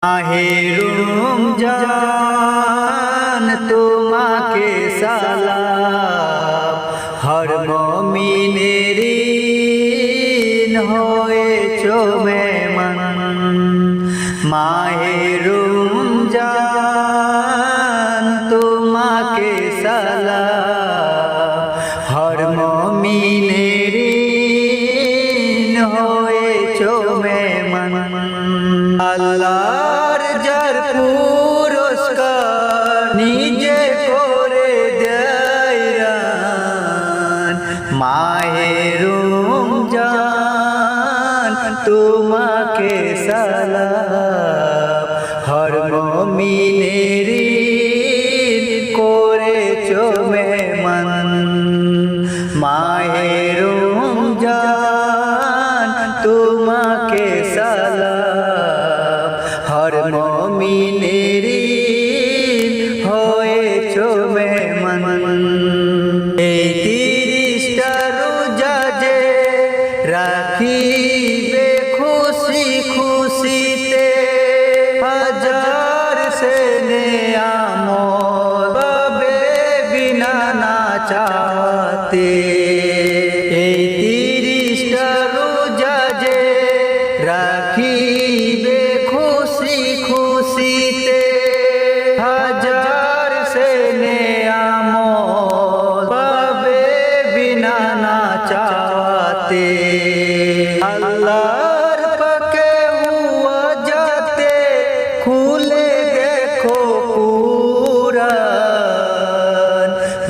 মাহে রমজান তোমাকে সালাম, হর মুমিনের হয়েছো মেহমান। মাহে রমজান তোমাকে সালাম, হর মুমিনের হয়েছো মেহমান। আল্লাহর যার পুরস্কার নিজে করে দেয় রান, মাহে রমজান তোমাকে সালাম, হর মুমিনের করেছো মেহমান। মাহে রমজান তোমাকে সালাম, হর মুমিনের হয়েছো মেহমান। এই 30টা রোজা যে রাখিবে খুশি খুশিতে, হাজার সে নেয়ামত পাবে বিনা না চাহতে। এই 30টা রোজা যে রাখিবে খুশি খুশিতে, হাজার সে নেয়ামত পাবে বিনা না চাহতে। আল্লাহর পাকে হুয়া যাতে খুলে দেখো কুরআন,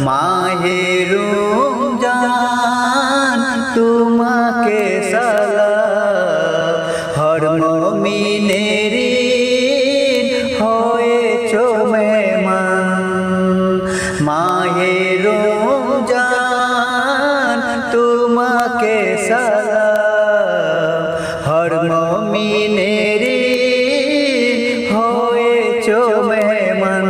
মাহে রমজান তোমাকে সালাম, হর মুমিনের হয়েছো মেহমান। মাহে রমজান তোমাকে সালাম, হর মুমিনের হয়েছো মেহমান।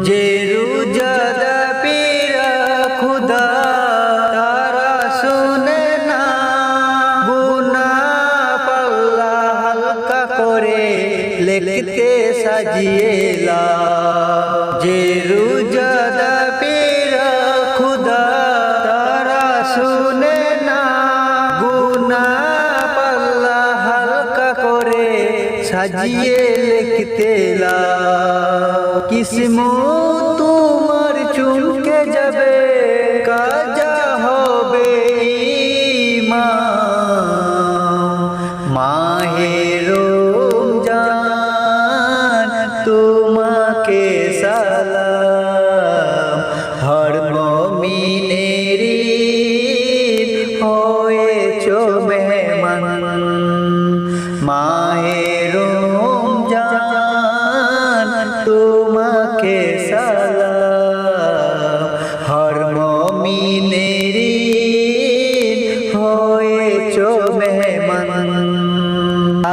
যে রোজাদা পীরা খুদা তারা শুনে না, গুনাহ পাল্লা হালকা করে লিখতে সাজিয়ে লা। যে রোজাদা পীরা খুদা তারা শুনে না, গুনাহ পাল্লা হালকা করে সাজিয়ে লিখতে লা। কিসমত তোমার চুমকে যাবে, কাজা হবে ঈমান। মাহে রমজান তোমাকে সালাম, হর মুমিনের হয়েছো মেহমান। মাহে রমজান তোমাকে সালাম, হর মুমিনের হয়েছো মেহমান।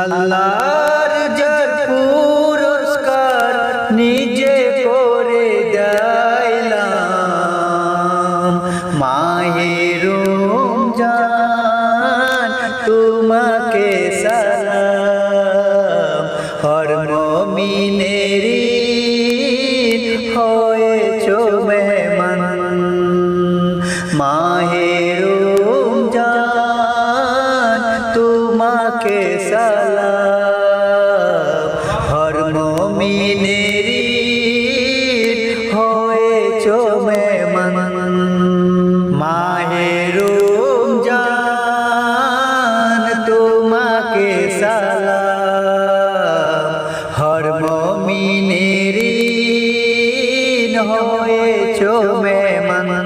আল্লাহর যার পুরস্কার নিজে করে দিলাম, মাহে রমজান তোমাকে সালাম, হর মুমিনের হয়েছো মেহমান। মাহে রমজান তোমাকে সালাম, হর মুমিনের হয়েছো মেহমান। মাহে রমজান তোমাকে সালাম, হর মুমিনের হয়েছো মেহমান।